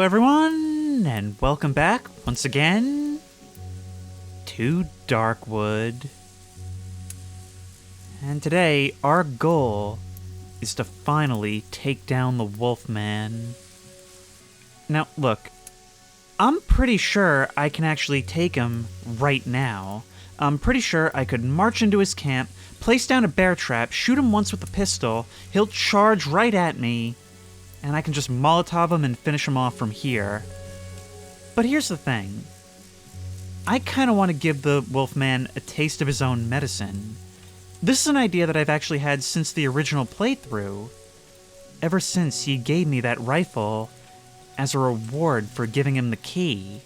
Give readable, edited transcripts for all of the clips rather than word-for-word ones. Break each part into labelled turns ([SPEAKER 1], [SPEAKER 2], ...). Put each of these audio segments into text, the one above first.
[SPEAKER 1] Hello everyone, and welcome back once again to Darkwood. And today, our goal is to finally take down the Wolfman. Now, look, I'm pretty sure I can actually take him right now. I'm pretty sure I could march into his camp, place down a bear trap, shoot him once with a pistol, he'll charge right at me, and I can just Molotov him and finish him off from here. But here's the thing. I kind of want to give the Wolfman a taste of his own medicine. This is an idea that I've actually had since the original playthrough. Ever since he gave me that rifle as a reward for giving him the key.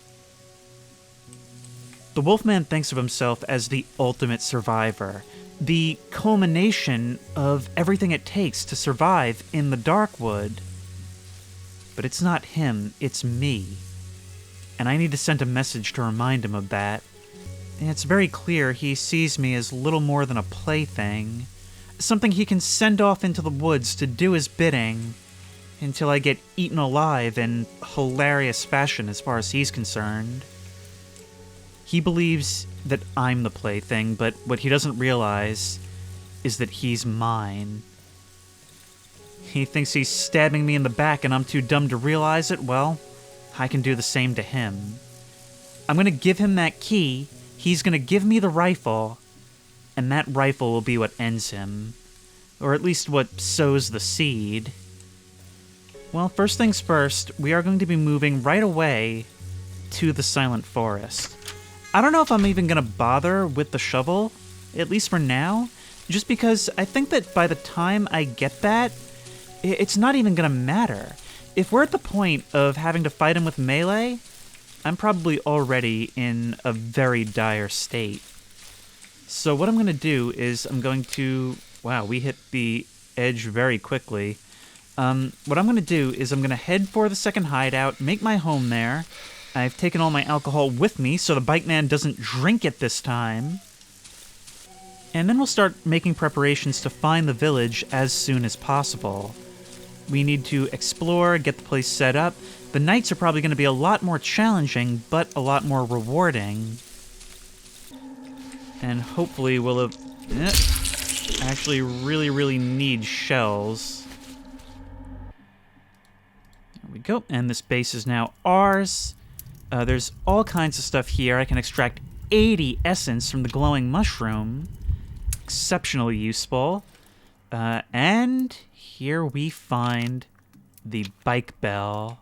[SPEAKER 1] The Wolfman thinks of himself as the ultimate survivor, the culmination of everything it takes to survive in the Darkwood. But it's not him, it's me. And I need to send a message to remind him of that. And it's very clear he sees me as little more than a plaything. Something he can send off into the woods to do his bidding until I get eaten alive in hilarious fashion as far as he's concerned. He believes that I'm the plaything, but what he doesn't realize is that he's mine. He thinks he's stabbing me in the back and I'm too dumb to realize it. Well, I can do the same to him. I'm gonna give him that key, he's gonna give me the rifle, and that rifle will be what ends him. Or at least what sows the seed. Well, first things first, we are going to be moving right away to the Silent Forest. I don't know if I'm even gonna bother with the shovel, at least for now, just because I think that by the time I get that, it's not even gonna matter. If we're at the point of having to fight him with melee, I'm probably already in a very dire state. So what I'm gonna do is I'm going to... Wow, we hit the edge very quickly. What I'm gonna do is I'm gonna head for the second hideout, make my home there. I've taken all my alcohol with me so the bike man doesn't drink it this time. And then we'll start making preparations to find the village as soon as possible. We need to explore, get the place set up. The nights are probably going to be a lot more challenging, but a lot more rewarding. And hopefully we'll actually really need shells. There we go. And this base is now ours. There's all kinds of stuff here. I can extract 80 essence from the glowing mushroom. Exceptionally useful. And here we find the bike bell,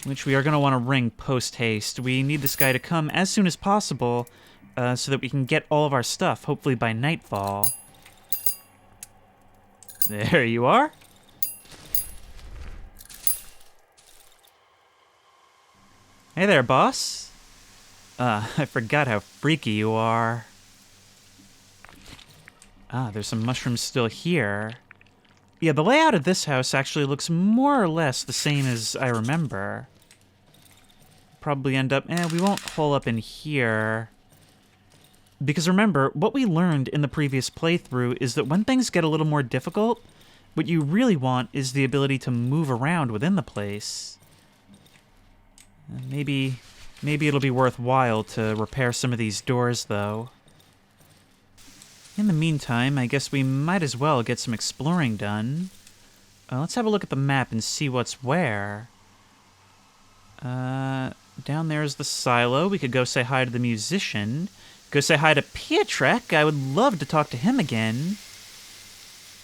[SPEAKER 1] which we are going to want to ring post-haste. We need this guy to come as soon as possible so that we can get all of our stuff, hopefully by nightfall. There you are. Hey there, boss. I forgot how freaky you are. Ah, there's some mushrooms still here. Yeah, the layout of this house actually looks more or less the same as I remember. Probably end up... we won't hole up in here. Because remember, what we learned in the previous playthrough is that when things get a little more difficult, what you really want is the ability to move around within the place. Maybe it'll be worthwhile to repair some of these doors, though. In the meantime, I guess we might as well get some exploring done. Let's have a look at the map and see what's where. Down there is the silo. We could go say hi to the musician. Go say hi to Pietrek. I would love to talk to him again.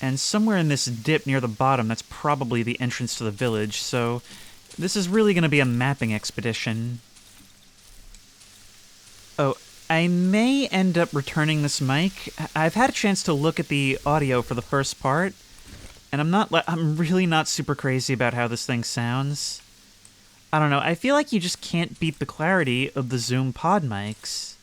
[SPEAKER 1] And somewhere in this dip near the bottom, that's probably the entrance to the village, so this is really going to be a mapping expedition. Oh, I may end up returning this mic. I've had a chance to look at the audio for the first part, and I'm really not super crazy about how this thing sounds. I don't know, I feel like you just can't beat the clarity of the Zoom pod mics.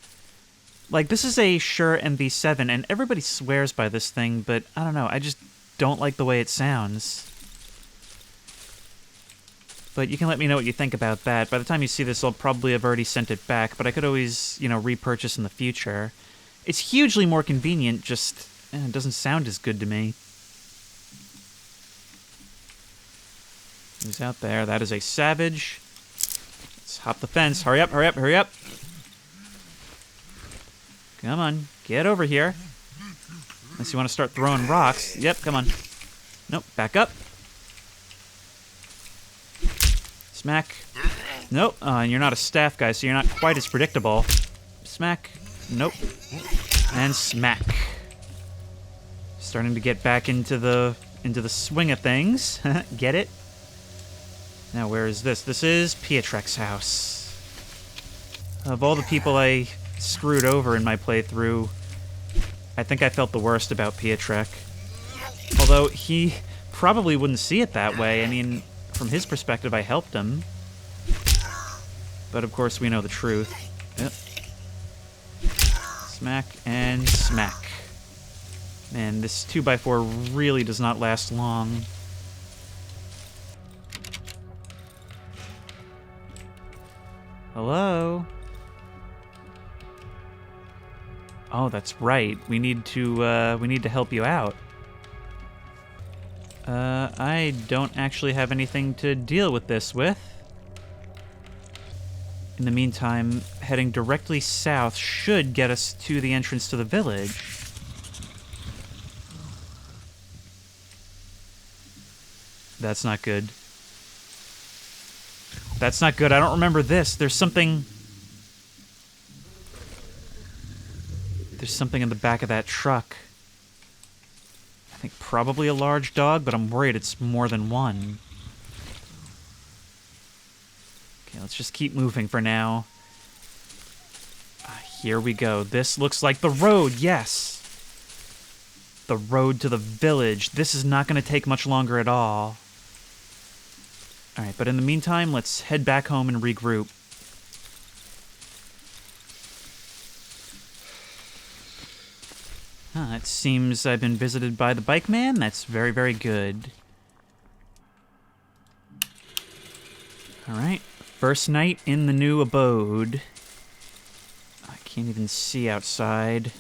[SPEAKER 1] Like, this is a Shure MV7, and everybody swears by this thing, but I don't know, I just don't like the way it sounds. But you can let me know what you think about that. By the time you see this, I'll probably have already sent it back, but I could always, repurchase in the future. It's hugely more convenient, just it doesn't sound as good to me. Who's out there? That is a savage. Let's hop the fence. Hurry up, hurry up, hurry up. Come on, get over here. Unless you want to start throwing rocks. Yep, come on. Nope, back up. Smack. Nope, and you're not a staff guy, so you're not quite as predictable. Smack. Nope. And smack. Starting to get back into the swing of things. Get it? Now, where is this? This is Pietrek's house. Of all the people I screwed over in my playthrough, I think I felt the worst about Pietrek. Although he probably wouldn't see it that way. I mean, from his perspective, I helped him. But of course, we know the truth. Yep. Smack and smack. Man, this 2x4 really does not last long. Hello? Oh, that's right. We need to help you out. I don't actually have anything to deal with this with. In the meantime, heading directly south should get us to the entrance to the village. That's not good. That's not good. I don't remember this. There's something in the back of that truck. I think probably a large dog, but I'm worried it's more than one. Okay, let's just keep moving for now. Here we go. This looks like the road, yes! The road to the village. This is not going to take much longer at all. Alright, but in the meantime, let's head back home and regroup. It seems I've been visited by the bike man. That's very, very good. Alright, first night in the new abode. I can't even see outside.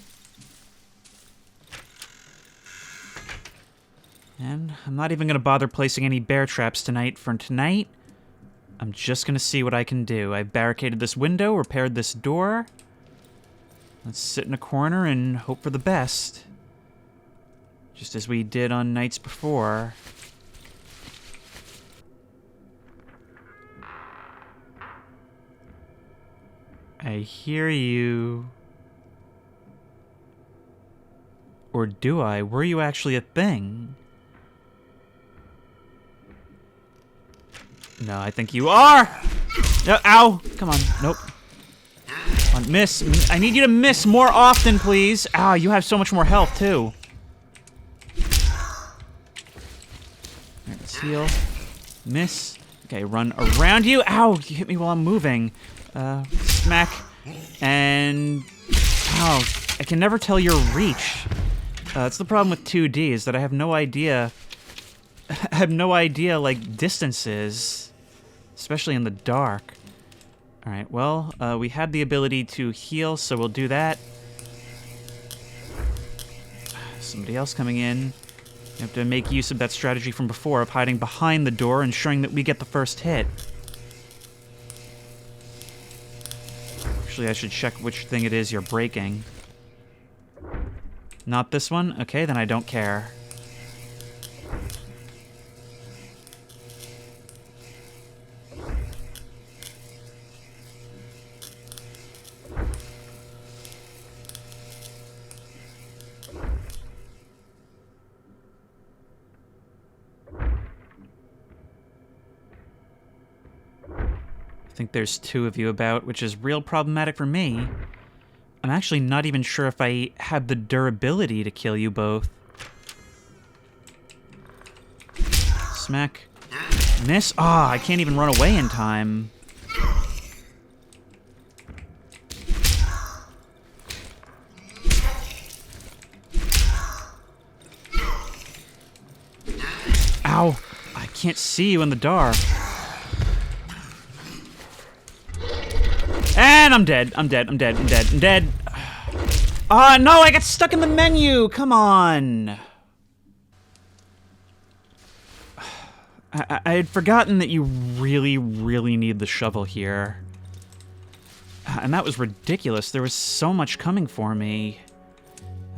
[SPEAKER 1] And I'm not even going to bother placing any bear traps tonight. For tonight, I'm just going to see what I can do. I barricaded this window, repaired this door. Let's sit in a corner and hope for the best. Just as we did on nights before. I hear you. Or do I? Were you actually a thing? No, I think you are! Ow! Come on, nope. Come on, miss. I need you to miss more often, please. Ah, you have so much more health, too. Alright, let's heal. Miss. Okay, run around you. Ow! You hit me while I'm moving. Smack. And... oh, I can never tell your reach. That's the problem with 2D, is that I have no idea... I have no idea, like, distances. Especially in the dark. Alright, well, we had the ability to heal, so we'll do that. Somebody else coming in. You have to make use of that strategy from before of hiding behind the door, ensuring that we get the first hit. Actually, I should check which thing it is you're breaking. Not this one? Okay, then I don't care. I think there's two of you about, which is real problematic for me. I'm actually not even sure if I have the durability to kill you both. Smack. Miss. Ah, I can't even run away in time. Ow! I can't see you in the dark. And I'm dead. I'm dead. I'm dead. I'm dead. I'm dead. Ah, no, I got stuck in the menu. Come on. I had forgotten that you really, really need the shovel here. And that was ridiculous. There was so much coming for me.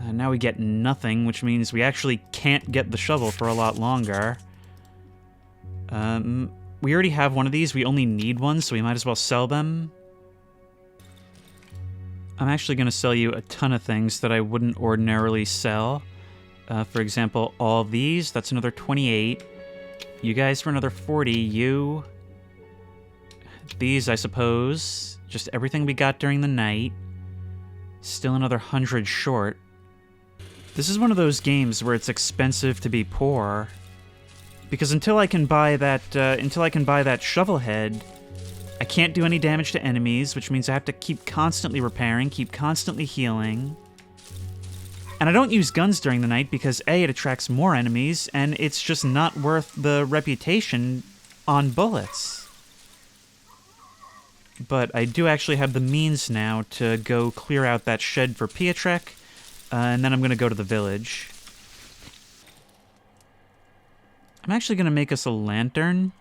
[SPEAKER 1] Now we get nothing, which means we actually can't get the shovel for a lot longer. We already have one of these. We only need one, so we might as well sell them. I'm actually going to sell you a ton of things that I wouldn't ordinarily sell. For example, all of these. That's another 28. You guys for another 40. You. These, I suppose. Just everything we got during the night. Still another 100 short. This is one of those games where it's expensive to be poor. Because until I can buy that shovel head, I can't do any damage to enemies, which means I have to keep constantly repairing, keep constantly healing. And I don't use guns during the night because A, it attracts more enemies, and it's just not worth the reputation on bullets. But I do actually have the means now to go clear out that shed for Pietrek, and then I'm going to go to the village. I'm actually going to make us a lantern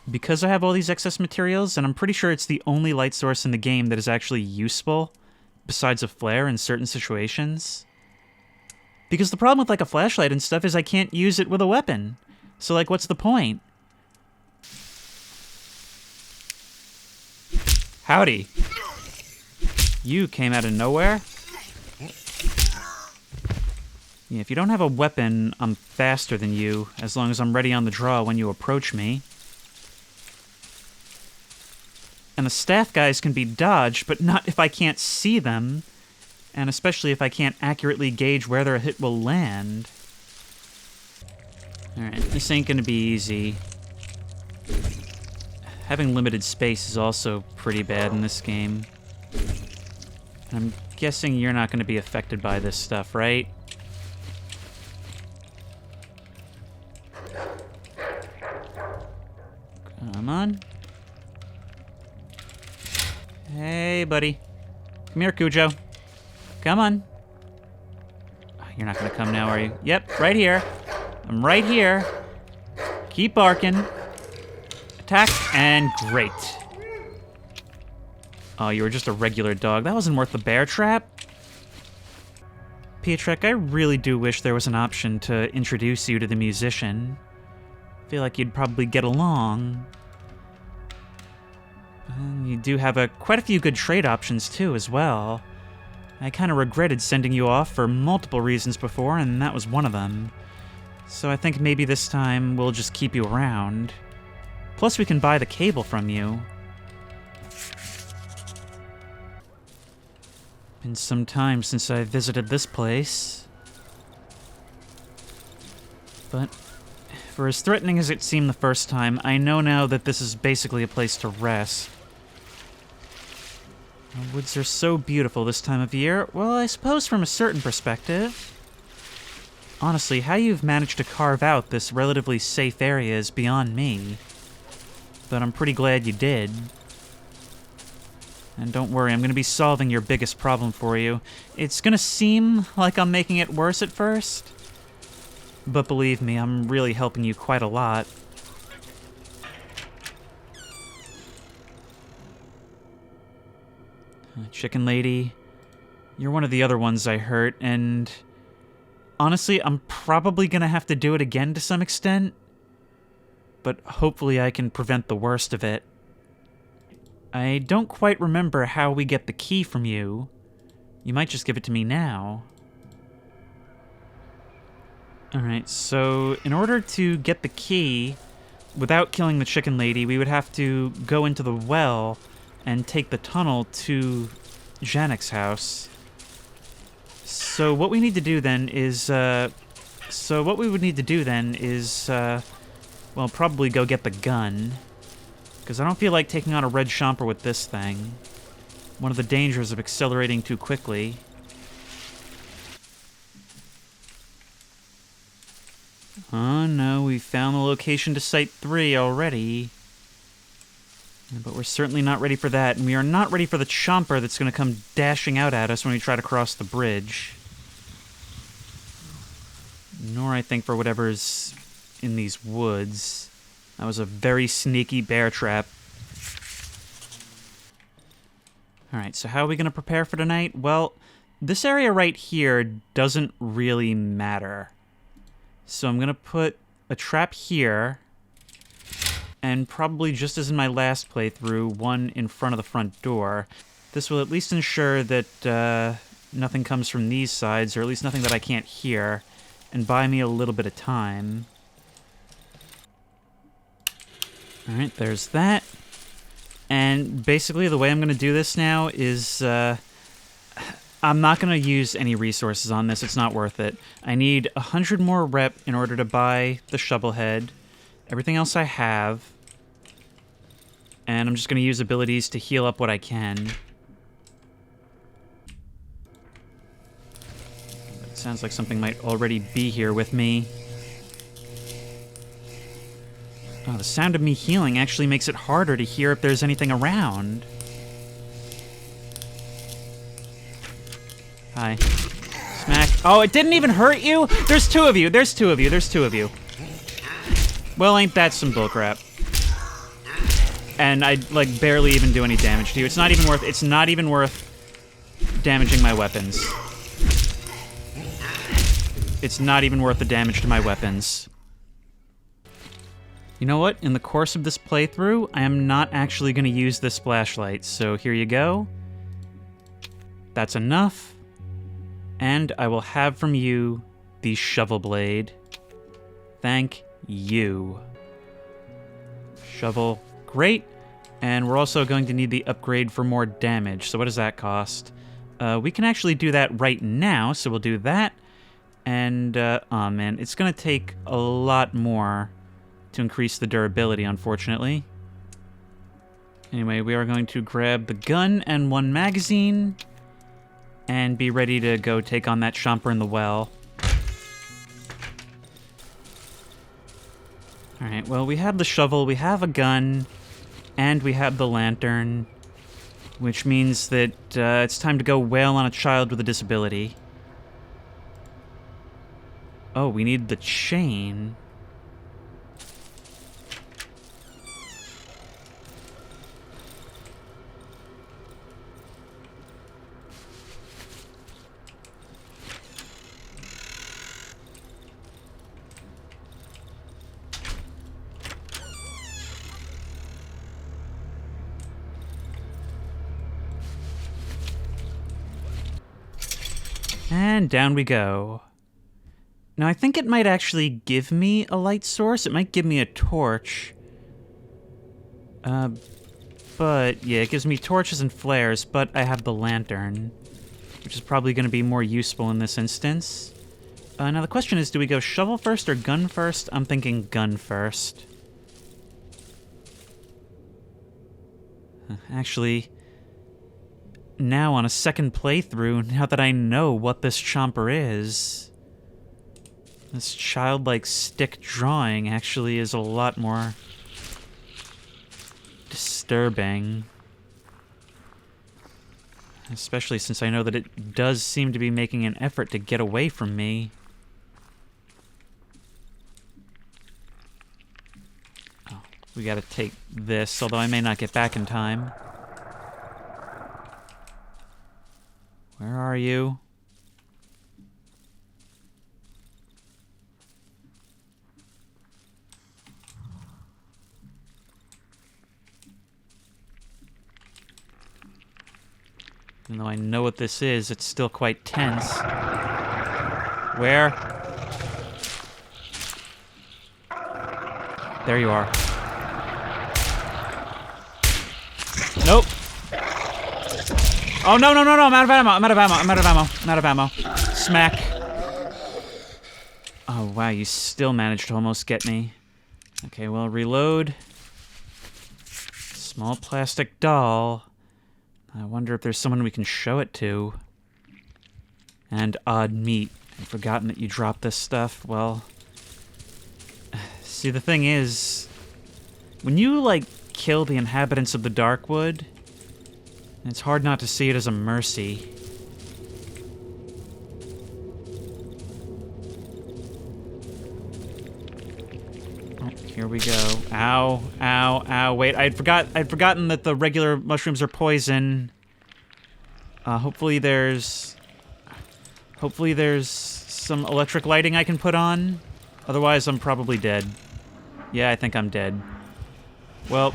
[SPEAKER 1] because I have all these excess materials, and I'm pretty sure it's the only light source in the game that is actually useful besides a flare in certain situations. Because the problem with, like, a flashlight and stuff is I can't use it with a weapon. So, like, what's the point? Howdy. You came out of nowhere? Yeah, if you don't have a weapon, I'm faster than you, as long as I'm ready on the draw when you approach me. And the staff guys can be dodged, but not if I can't see them. And especially if I can't accurately gauge where their hit will land. Alright, this ain't gonna be easy. Having limited space is also pretty bad in this game. I'm guessing you're not gonna be affected by this stuff, right? Come on. Hey, buddy. Come here, Cujo. Come on. You're not gonna come now, are you? Yep, right here. I'm right here. Keep barking. Attack, and great. Oh, you were just a regular dog. That wasn't worth the bear trap. Pietrek, I really do wish there was an option to introduce you to the musician. I feel like you'd probably get along. And you do have quite a few good trade options, too, as well. I kind of regretted sending you off for multiple reasons before, and that was one of them. So I think maybe this time we'll just keep you around. Plus we can buy the cable from you. Been some time since I visited this place. But for as threatening as it seemed the first time, I know now that this is basically a place to rest. The woods are so beautiful this time of year. Well, I suppose from a certain perspective. Honestly, how you've managed to carve out this relatively safe area is beyond me. But I'm pretty glad you did. And don't worry, I'm going to be solving your biggest problem for you. It's going to seem like I'm making it worse at first. But believe me, I'm really helping you quite a lot. Chicken lady, you're one of the other ones I hurt, and honestly, I'm probably gonna have to do it again to some extent, but hopefully I can prevent the worst of it. I don't quite remember how we get the key from you. You might just give it to me now. Alright, so in order to get the key, without killing the chicken lady, we would have to go into the well and take the tunnel to Janek's house. So what we need to do then is, well, probably go get the gun. Because I don't feel like taking on a red chomper with this thing. One of the dangers of accelerating too quickly. Oh no, we found the location to Site 3 already. But we're certainly not ready for that, and we are not ready for the chomper that's going to come dashing out at us when we try to cross the bridge. Nor, I think, for whatever's in these woods. That was a very sneaky bear trap. Alright, so how are we going to prepare for tonight? Well, this area right here doesn't really matter. So I'm going to put a trap here, and probably just as in my last playthrough, one in front of the front door. This will at least ensure that nothing comes from these sides, or at least nothing that I can't hear, and buy me a little bit of time. Alright, there's that. And basically the way I'm going to do this now is I'm not going to use any resources on this. It's not worth it. I need 100 more rep in order to buy the shovel head. Everything else I have. And I'm just going to use abilities to heal up what I can. It sounds like something might already be here with me. Oh, the sound of me healing actually makes it harder to hear if there's anything around. Hi. Smack. Oh, it didn't even hurt you? There's two of you. There's two of you. There's two of you. Well, ain't that some bullcrap? And I like barely even do any damage to you. It's not even worth damaging my weapons. It's not even worth the damage to my weapons. You know what? In the course of this playthrough, I am not actually going to use this flashlight, so here you go. That's enough. And I will have from you the shovel blade. Thank you. Shovel, great. And we're also going to need the upgrade for more damage, so what does that cost? We can actually do that right now, so we'll do that. And, oh man, it's going to take a lot more to increase the durability, unfortunately. Anyway, we are going to grab the gun and one magazine and be ready to go take on that chomper in the well. Alright, well, we have the shovel, we have a gun, and we have the lantern, which means that it's time to go wail on a child with a disability. Oh, we need the chain. And down we go. Now, I think it might actually give me a light source. It might give me a torch. But, yeah, it gives me torches and flares, but I have the lantern, which is probably going to be more useful in this instance. Now, the question is, do we go shovel first or gun first? I'm thinking gun first. Actually, now on a second playthrough, now that I know what this chomper is, this childlike stick drawing actually is a lot more disturbing. Especially since I know that it does seem to be making an effort to get away from me. Oh, we gotta take this, although I may not get back in time. Where are you? Even though I know what this is, it's still quite tense. Where? There you are. Nope. Oh, no, no, no, no, I'm out of ammo, I'm out of ammo, I'm out of ammo, I'm out of ammo. Smack. Oh, wow, you still managed to almost get me. Okay, well, reload. Small plastic doll. I wonder if there's someone we can show it to. And odd meat. I've forgotten that you dropped this stuff. Well, see, the thing is, when you, like, kill the inhabitants of the Darkwood, it's hard not to see it as a mercy. Oh, here we go. Ow, ow, ow. Wait, I'd forgotten that the regular mushrooms are poison. Hopefully there's some electric lighting I can put on. Otherwise, I'm probably dead. Yeah, I think I'm dead. Well.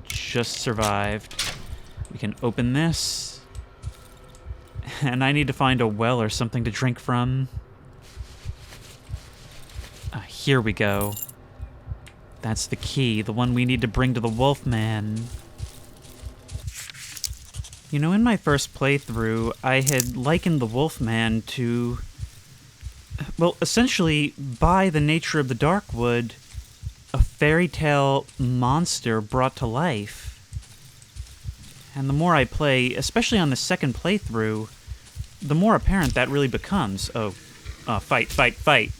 [SPEAKER 1] Just survived. We can open this. And I need to find a well or something to drink from. Here we go. That's the key, the one we need to bring to the Wolfman. You know, in my first playthrough, I had likened the Wolfman to... well, essentially, by the nature of the Darkwood, a fairy tale monster brought to life. And the more I play, especially on the second playthrough, the more apparent that really becomes. Oh, fight, fight, fight.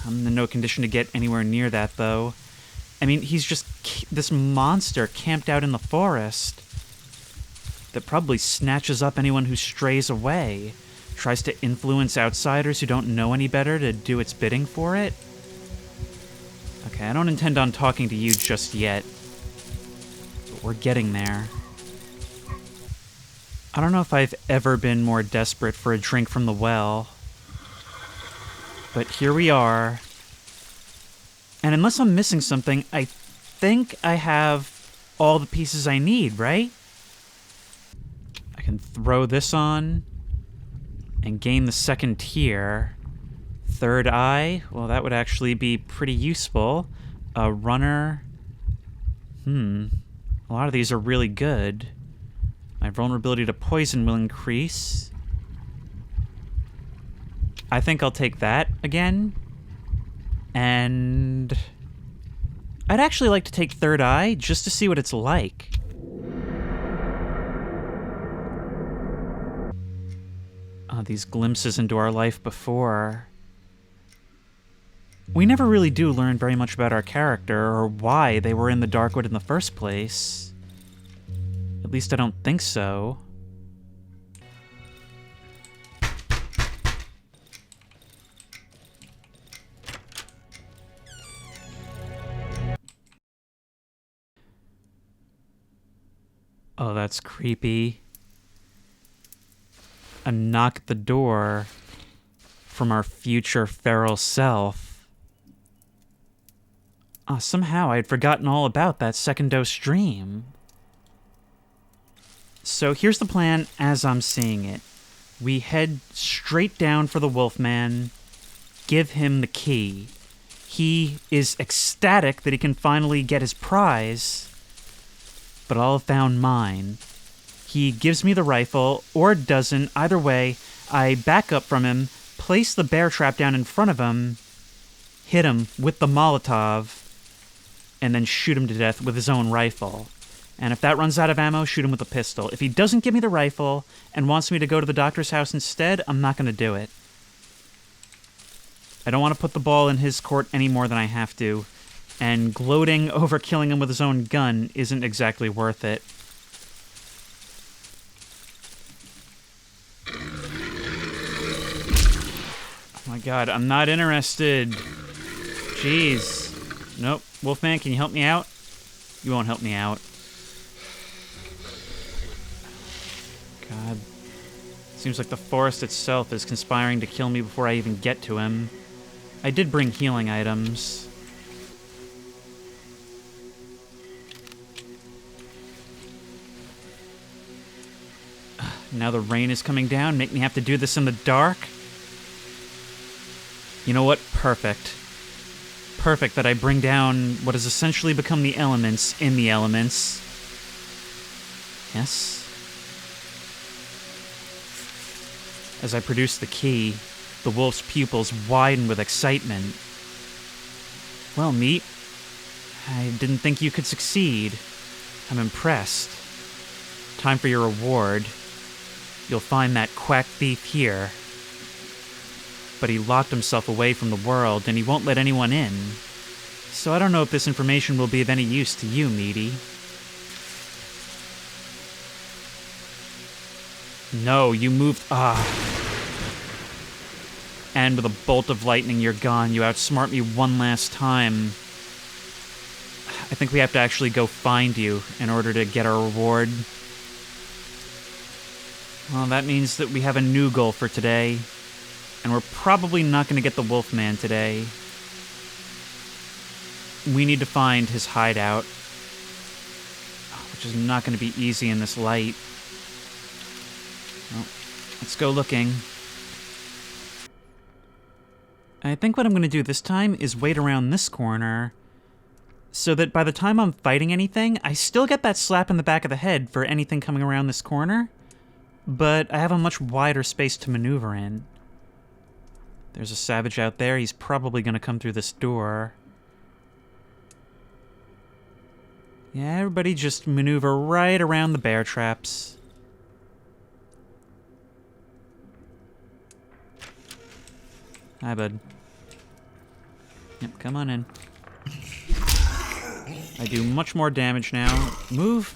[SPEAKER 1] I'm in no condition to get anywhere near that, though. I mean, he's just this monster camped out in the forest that probably snatches up anyone who strays away, tries to influence outsiders who don't know any better to do its bidding for it. Okay, I don't intend on talking to you just yet, but we're getting there. I don't know if I've ever been more desperate for a drink from the well, but here we are. And unless I'm missing something, I think I have all the pieces I need, right? I can throw this on and gain the second tier. Third eye, well, that would actually be pretty useful. A runner. A lot of these are really good. My vulnerability to poison will increase. I think I'll take that again. And I'd actually like to take third eye just to see what it's like. These glimpses into our life before. We never really do learn very much about our character or why they were in the Darkwood in the first place. At least I don't think so. Oh, that's creepy. A knock at the door from our future feral self. Somehow I had forgotten all about that second dose dream. So here's the plan as I'm seeing it. We head straight down for the Wolfman, give him the key. He is ecstatic that he can finally get his prize, but I'll have found mine. He gives me the rifle, or doesn't. Either way, I back up from him, place the bear trap down in front of him, hit him with the Molotov, and then shoot him to death with his own rifle. And if that runs out of ammo, shoot him with a pistol. If he doesn't give me the rifle and wants me to go to the doctor's house instead, I'm not going to do it. I don't want to put the ball in his court any more than I have to, and gloating over killing him with his own gun isn't exactly worth it. Oh my god, I'm not interested. Jeez. Nope. Wolfman, can you help me out? You won't help me out. God. Seems like the forest itself is conspiring to kill me before I even get to him. I did bring healing items. Now the rain is coming down, make me have to do this in the dark. You know what? Perfect. Perfect that I bring down what has essentially become the elements in the elements. Yes. As I produce the key, the wolf's pupils widen with excitement. Well, meat, I didn't think you could succeed. I'm impressed. Time for your reward. You'll find that quack thief here. But he locked himself away from the world, and he won't let anyone in. So I don't know if this information will be of any use to you, Meaty. No, you moved... And with a bolt of lightning, you're gone. You outsmart me one last time. I think we have to actually go find you in order to get our reward. Well, that means that we have a new goal for today. And we're probably not going to get the Wolfman today. We need to find his hideout. Which is not going to be easy in this light. Well, let's go looking. I think what I'm going to do this time is wait around this corner so that by the time I'm fighting anything, I still get that slap in the back of the head for anything coming around this corner, but I have a much wider space to maneuver in. There's a savage out there. He's probably going to come through this door. Yeah, everybody just maneuver right around the bear traps. Hi, bud. Yep, come on in. I do much more damage now. Move.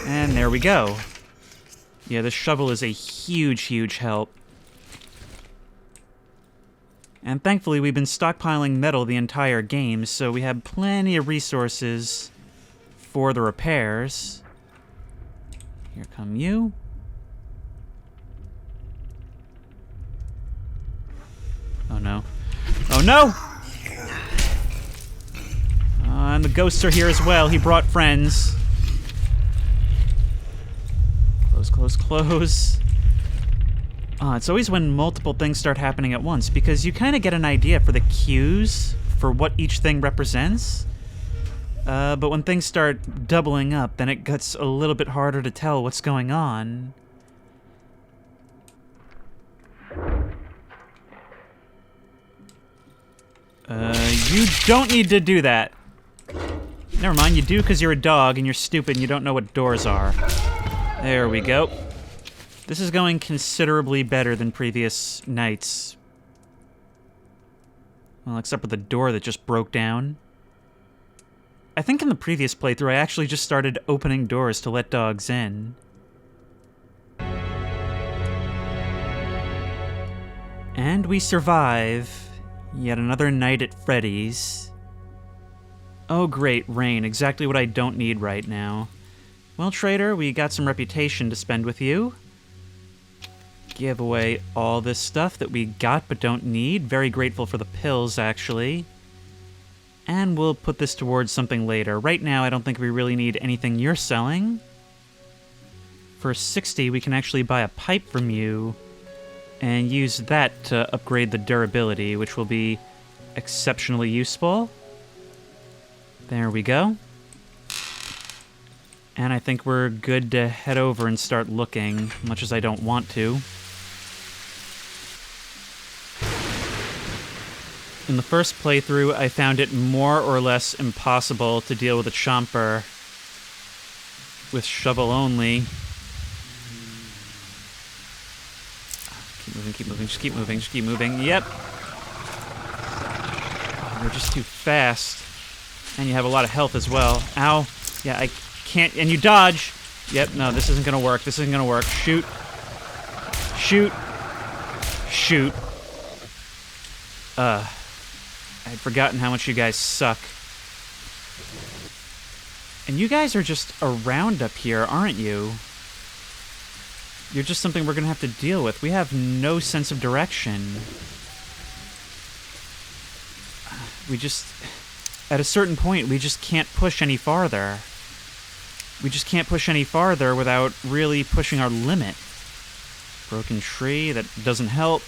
[SPEAKER 1] And there we go. Yeah, this shovel is a huge, huge help. And thankfully, we've been stockpiling metal the entire game, so we have plenty of resources for the repairs. Here come you. Oh no. Oh no! And the ghosts are here as well. He brought friends. Close, close, close. It's always when multiple things start happening at once, because you kind of get an idea for the cues for what each thing represents. But when things start doubling up, then it gets a little bit harder to tell what's going on. You don't need to do that. Never mind, you do because you're a dog and you're stupid and you don't know what doors are. There we go. This is going considerably better than previous nights. Well, except for the door that just broke down. I think in the previous playthrough I actually just started opening doors to let dogs in. And we survive yet another night at Freddy's. Oh great, rain, exactly what I don't need right now. Well, Trader, we got some reputation to spend with you. Give away all this stuff that we got but don't need. Very grateful for the pills, actually. And we'll put this towards something later. Right now, I don't think we really need anything you're selling. For 60, we can actually buy a pipe from you and use that to upgrade the durability, which will be exceptionally useful. There we go. And I think we're good to head over and start looking, much as I don't want to. In the first playthrough, I found it more or less impossible to deal with a chomper with shovel only. Keep moving, keep moving, just keep moving, just keep moving. Yep. We're just too fast. And you have a lot of health as well. Ow. Yeah, I can't... And you dodge! Yep, no, this isn't gonna work. This isn't gonna work. Shoot. Shoot. Shoot. I'd forgotten how much you guys suck. And you guys are just around up here, aren't you? You're just something we're gonna have to deal with. We have no sense of direction. We just... At a certain point, we just can't push any farther. We just can't push any farther without really pushing our limit. Broken tree, that doesn't help.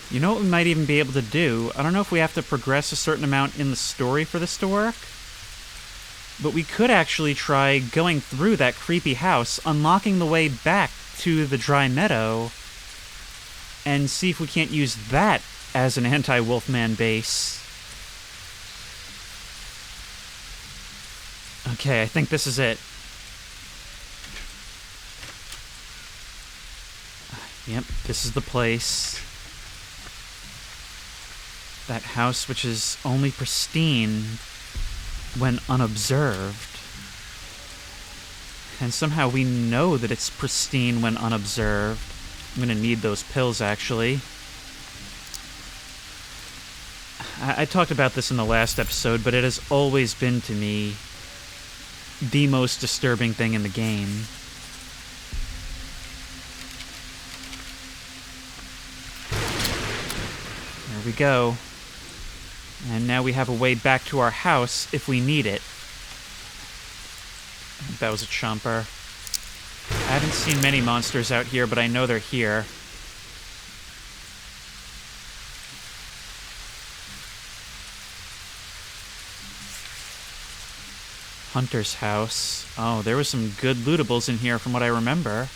[SPEAKER 1] You know what we might even be able to do? I don't know if we have to progress a certain amount in the story for this to work, but we could actually try going through that creepy house, unlocking the way back to the dry meadow, and see if we can't use that as an anti-Wolfman base. Okay, I think this is it. Yep, this is the place. That house which is only pristine when unobserved. And somehow we know that it's pristine when unobserved. I'm gonna need those pills, actually. I talked about this in the last episode, but it has always been to me the most disturbing thing in the game. There we go. And now we have a way back to our house if we need it. I think that was a chomper. I haven't seen many monsters out here, but I know they're here. Hunter's house. Oh, there was some good lootables in here from what I remember.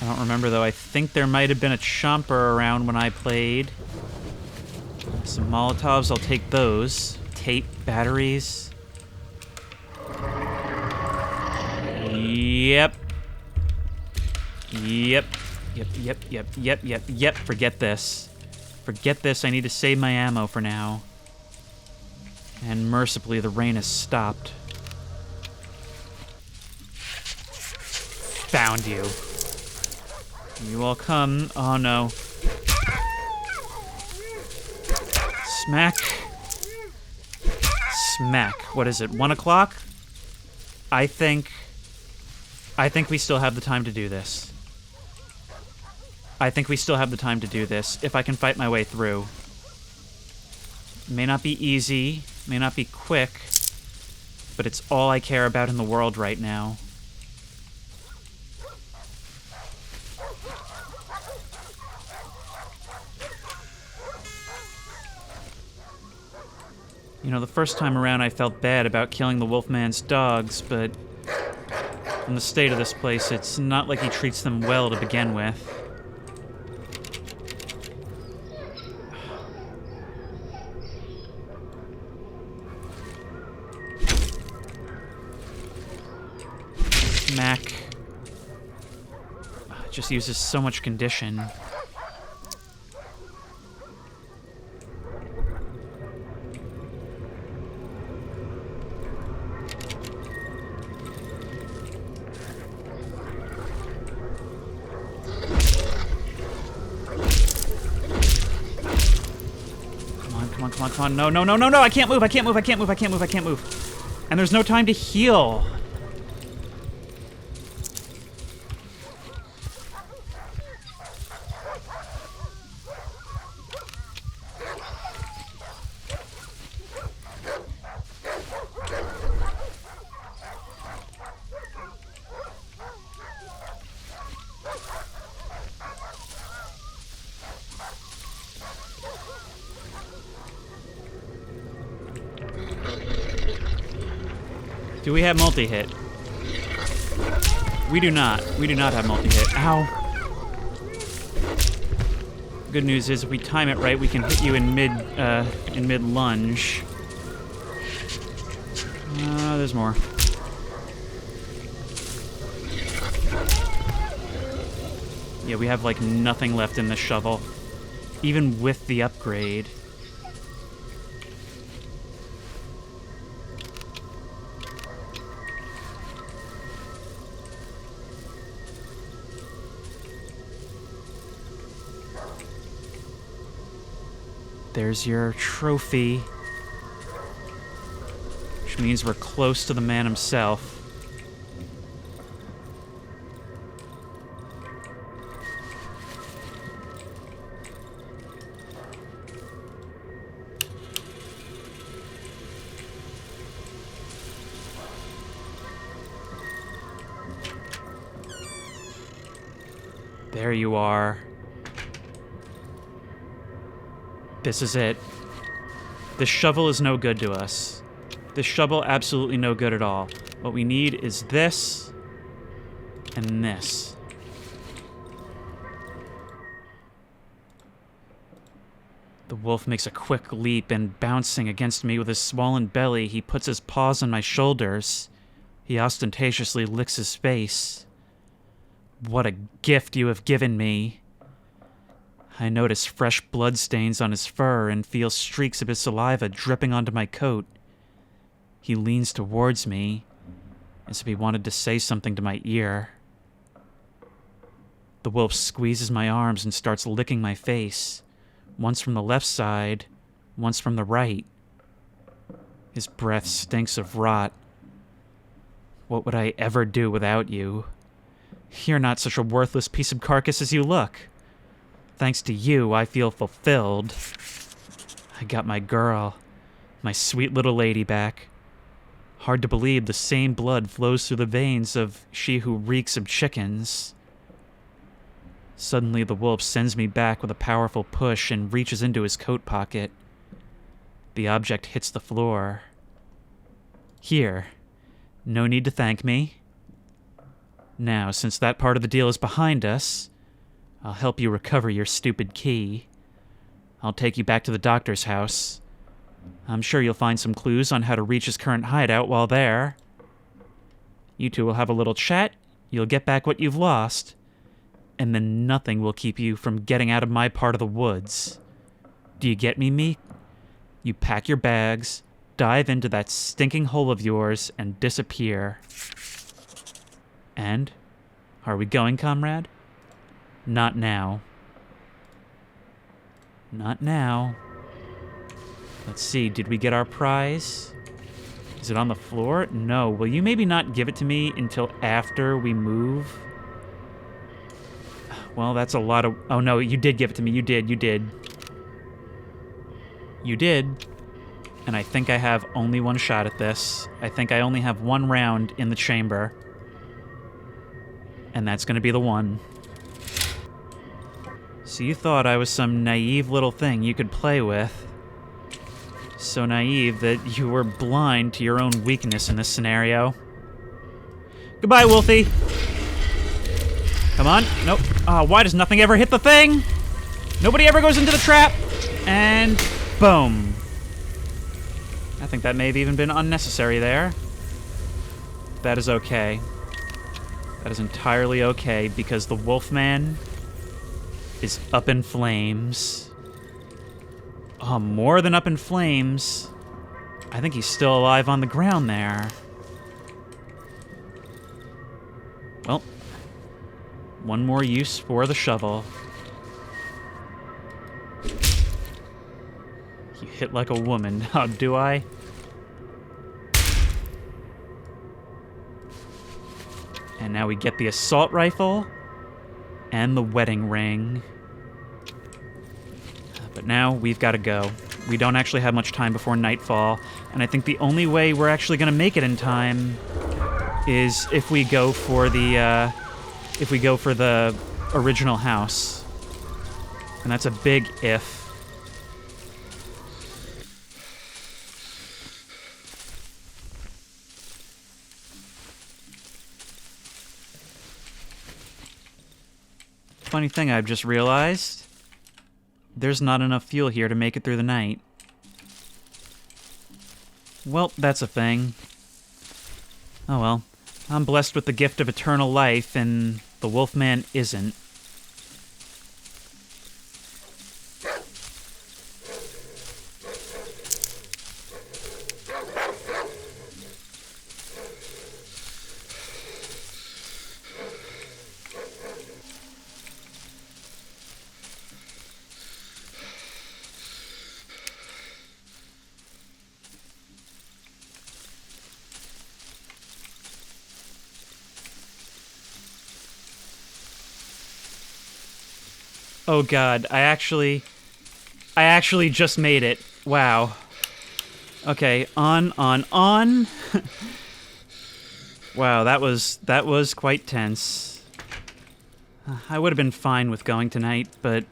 [SPEAKER 1] I don't remember, though. I think there might have been a chomper around when I played. Some Molotovs, I'll take those. Tape, batteries. Yep. Yep. Forget this. Forget this. I need to save my ammo for now. And mercifully, the rain has stopped. Found you. You all come. Oh, no. Smack. Smack. What is it, 1 o'clock? I think we still have the time to do this. I think we still have the time to do this, if I can fight my way through. May not be easy, may not be quick, but it's all I care about in the world right now. You know, the first time around I felt bad about killing the Wolfman's dogs, but from the state of this place, it's not like he treats them well to begin with. Smack. It just uses so much condition. Come on. No. I can't move. And there's no time to heal. Do we have multi-hit? We do not. We do not have multi-hit. Ow. Good news is, if we time it right, we can hit you in mid-lunge. There's more. Yeah, we have, like, nothing left in the shovel. Even with the upgrade. There's your trophy. Which means we're close to the man himself. There you are. This is it. This shovel is no good to us. This shovel, absolutely no good at all. What we need is this and this. The wolf makes a quick leap, and bouncing against me with his swollen belly, he puts his paws on my shoulders. He ostentatiously licks his face. What a gift you have given me. I notice fresh bloodstains on his fur and feel streaks of his saliva dripping onto my coat. He leans towards me, as if he wanted to say something to my ear. The wolf squeezes my arms and starts licking my face, once from the left side, once from the right. His breath stinks of rot. What would I ever do without you? You're not such a worthless piece of carcass as you look. Thanks to you, I feel fulfilled. I got my girl, my sweet little lady back. Hard to believe the same blood flows through the veins of she who reeks of chickens. Suddenly, the wolf sends me back with a powerful push and reaches into his coat pocket. The object hits the floor. Here. No need to thank me. Now, since that part of the deal is behind us, I'll help you recover your stupid key. I'll take you back to the doctor's house. I'm sure you'll find some clues on how to reach his current hideout while there. You two will have a little chat, you'll get back what you've lost, and then nothing will keep you from getting out of my part of the woods. Do you get me, Meek? You pack your bags, dive into that stinking hole of yours, and disappear. And? Are we going, comrade? Not now. Not now. Let's see, did we get our prize? Is it on the floor? No. Will you maybe not give it to me until after we move? Well, that's a lot of... Oh, no, you did give it to me. You did. You did. And I think I have only one shot at this. I think I only have one round in the chamber. And that's going to be the one. So you thought I was some naive little thing you could play with. So naive that you were blind to your own weakness in this scenario. Goodbye, Wolfie. Come on. Nope. Oh, why does nothing ever hit the thing? Nobody ever goes into the trap. And boom. I think that may have even been unnecessary there. That is okay. That is entirely okay, because the Wolfman is up in flames. Oh, more than up in flames. I think he's still alive on the ground there. Well, one more use for the shovel. You hit like a woman. Oh, do I? And now we get the assault rifle and the wedding ring. But now we've got to go. We don't actually have much time before nightfall, and I think the only way we're actually going to make it in time is if we go for the original house. And that's a big if. Funny thing I've just realized, there's not enough fuel here to make it through the night. Well, that's a thing. Oh well. I'm blessed with the gift of eternal life, and the Wolfman isn't. Oh god, I actually just made it. Wow. Okay, on. Wow, that was quite tense. I would have been fine with going tonight, but,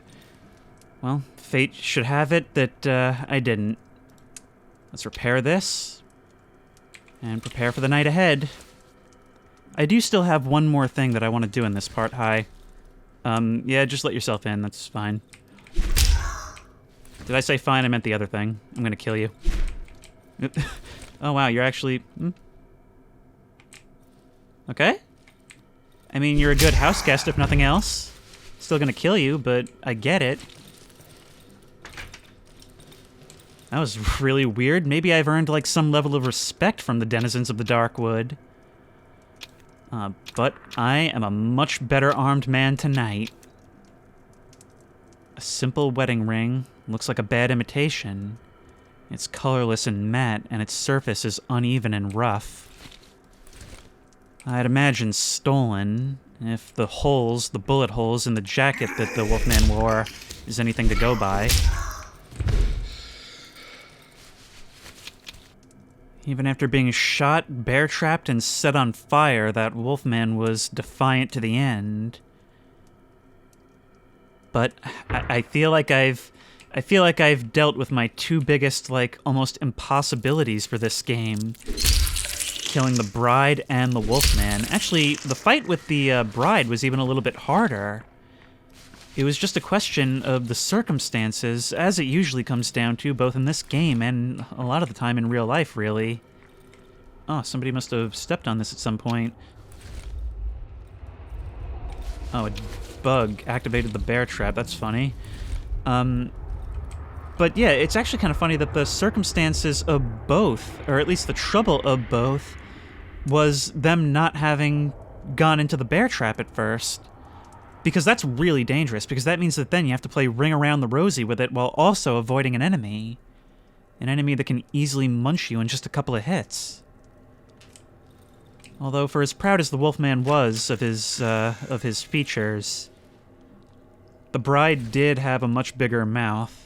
[SPEAKER 1] well, fate should have it that I didn't. Let's repair this. And prepare for the night ahead. I do still have one more thing that I want to do in this part. Hi. Yeah, just let yourself in. That's fine. Did I say fine? I meant the other thing. I'm gonna kill you. Oh, wow, you're actually... Okay. I mean, you're a good house guest, if nothing else. Still gonna kill you, but I get it. That was really weird. Maybe I've earned, like, some level of respect from the denizens of the Darkwood. But I am a much better armed man tonight. A simple wedding ring looks like a bad imitation. It's colorless and matte, and its surface is uneven and rough. I'd imagine stolen, if the holes, the bullet holes in the jacket that the Wolfman wore is anything to go by. Even after being shot, bear-trapped, and set on fire, that Wolfman was defiant to the end. But I feel like I've dealt with my two biggest, like, almost impossibilities for this game. Killing the bride and the Wolfman. Actually, the fight with the bride was even a little bit harder. It was just a question of the circumstances, as it usually comes down to, both in this game and a lot of the time in real life, really. Oh, somebody must have stepped on this at some point. Oh, a bug activated the bear trap. That's funny. But yeah, it's actually kind of funny that the circumstances of both, or at least the trouble of both, was them not having gone into the bear trap at first. Because that's really dangerous, because that means that then you have to play Ring Around the Rosie with it while also avoiding an enemy. An enemy that can easily munch you in just a couple of hits. Although, for as proud as the Wolfman was of his features, the bride did have a much bigger mouth.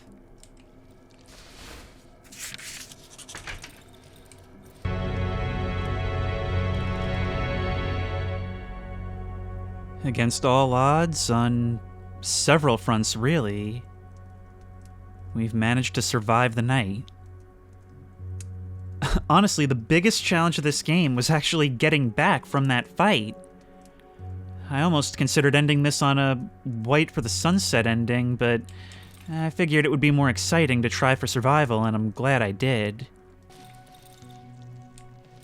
[SPEAKER 1] Against all odds, on several fronts, really, we've managed to survive the night. Honestly, the biggest challenge of this game was actually getting back from that fight. I almost considered ending this on a white for the sunset ending, but I figured it would be more exciting to try for survival, and I'm glad I did.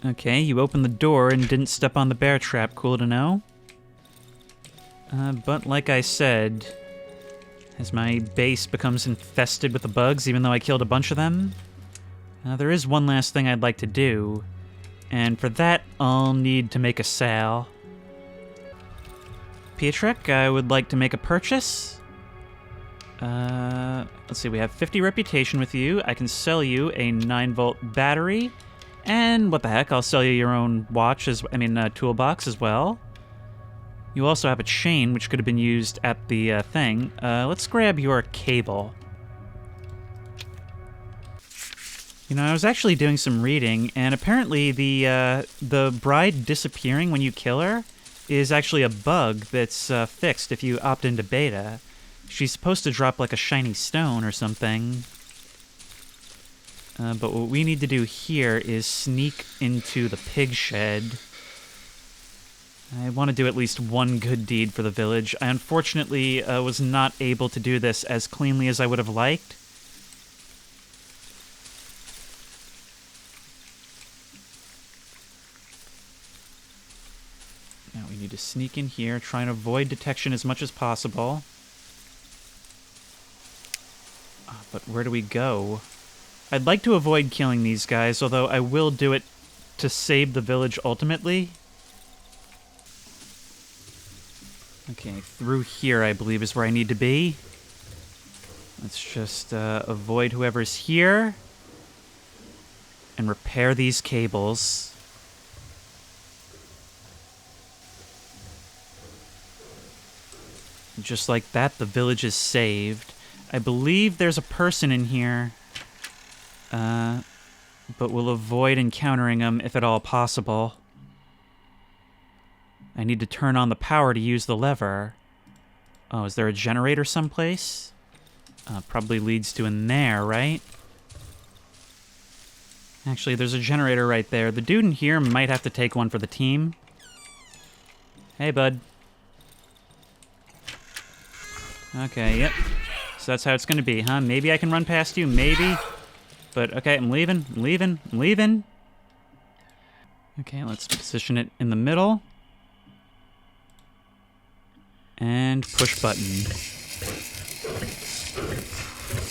[SPEAKER 1] Okay, you opened the door and didn't step on the bear trap, cool to know. But like I said, as my base becomes infested with the bugs, even though I killed a bunch of them, there is one last thing I'd like to do, and for that, I'll need to make a sale. Pietrek, I would like to make a purchase. Let's see, we have 50 reputation with you. I can sell you a 9-volt battery, and what the heck, I'll sell you your own watch, toolbox as well. You also have a chain, which could have been used at the thing. Let's grab your cable. You know, I was actually doing some reading, and apparently the bride disappearing when you kill her is actually a bug that's fixed if you opt into beta. She's supposed to drop like a shiny stone or something. But what we need to do here is sneak into the pig shed. I want to do at least one good deed for the village. I unfortunately was not able to do this as cleanly as I would have liked. Now we need to sneak in here, try and avoid detection as much as possible. But where do we go? I'd like to avoid killing these guys, although I will do it to save the village ultimately. Okay, through here, I believe, is where I need to be. Let's just avoid whoever's here. And repair these cables. Just like that, the village is saved. I believe there's a person in here. But we'll avoid encountering them if at all possible. I need to turn on the power to use the lever. Oh, is there a generator someplace? Probably leads to in there, right? Actually, there's a generator right there. The dude in here might have to take one for the team. Hey, bud. Okay, yep. So that's how it's gonna be, huh? Maybe I can run past you, maybe. But, okay, I'm leaving, I'm leaving, I'm leaving. Okay, let's position it in the middle. And push button.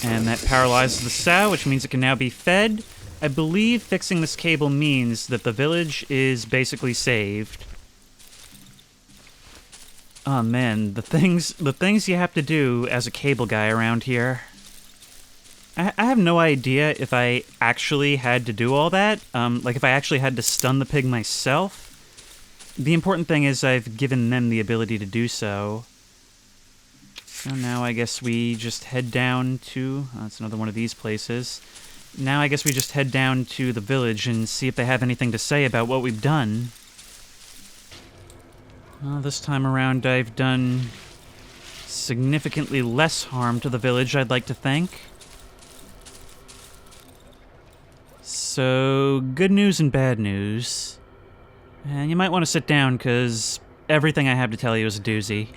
[SPEAKER 1] And that paralyzes the sow, which means it can now be fed. I believe fixing this cable means that the village is basically saved. Oh man, the things you have to do as a cable guy around here. I have no idea if I actually had to do all that. Like if I actually had to stun the pig myself. The important thing is I've given them the ability to do so. So now I guess we just head down to... Oh, that's another one of these places. Now I guess we just head down to the village and see if they have anything to say about what we've done. Well, this time around I've done significantly less harm to the village, I'd like to think. So, good news and bad news. And you might want to sit down, because everything I have to tell you is a doozy.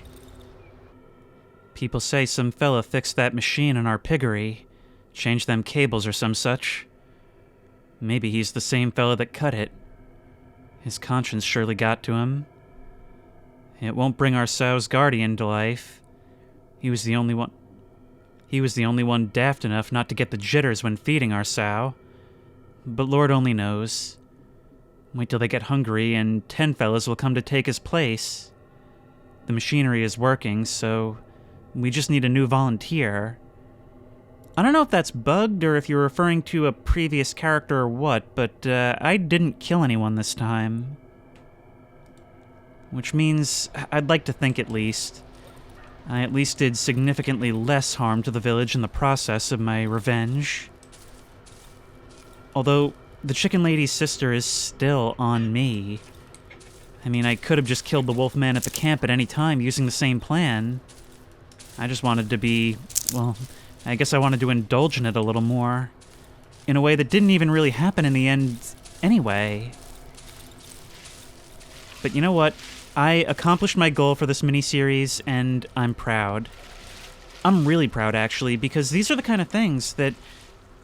[SPEAKER 1] People say some fella fixed that machine in our piggery, changed them cables or some such. Maybe he's the same fella that cut it. His conscience surely got to him. It won't bring our sow's guardian to life. He was the only one daft enough not to get the jitters when feeding our sow. But Lord only knows. Wait till they get hungry and 10 fellas will come to take his place. The machinery is working, so we just need a new volunteer. I don't know if that's bugged or if you're referring to a previous character or what, but I didn't kill anyone this time. Which means, I'd like to think at least, I at least did significantly less harm to the village in the process of my revenge. Although, the chicken lady's sister is still on me. I mean, I could have just killed the Wolfman at the camp at any time using the same plan. I just wanted to be, well, I guess I wanted to indulge in it a little more. In a way that didn't even really happen in the end anyway. But you know what? I accomplished my goal for this miniseries, and I'm proud. I'm really proud, actually, because these are the kind of things that,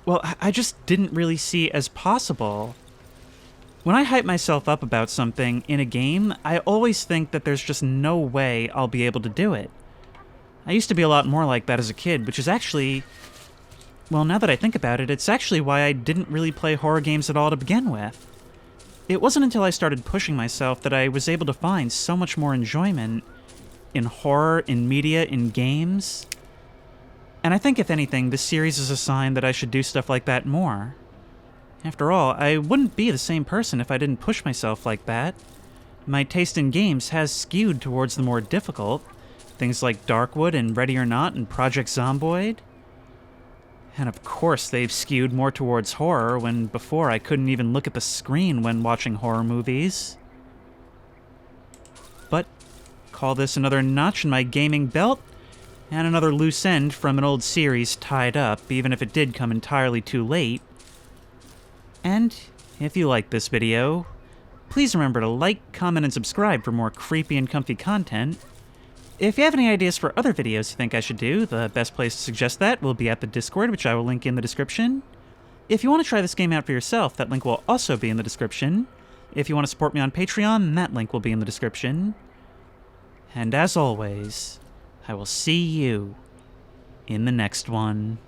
[SPEAKER 1] well, I just didn't really see as possible. When I hype myself up about something in a game, I always think that there's just no way I'll be able to do it. I used to be a lot more like that as a kid, which is actually... Well, now that I think about it, it's actually why I didn't really play horror games at all to begin with. It wasn't until I started pushing myself that I was able to find so much more enjoyment in horror, in media, in games. And I think, if anything, this series is a sign that I should do stuff like that more. After all, I wouldn't be the same person if I didn't push myself like that. My taste in games has skewed towards the more difficult, things like Darkwood and Ready or Not and Project Zomboid. And of course they've skewed more towards horror, when before I couldn't even look at the screen when watching horror movies. But call this another notch in my gaming belt, and another loose end from an old series tied up, even if it did come entirely too late. And if you like this video, please remember to like, comment, and subscribe for more creepy and comfy content. If you have any ideas for other videos you think I should do, the best place to suggest that will be at the Discord, which I will link in the description. If you want to try this game out for yourself, that link will also be in the description. If you want to support me on Patreon, that link will be in the description. And as always, I will see you in the next one.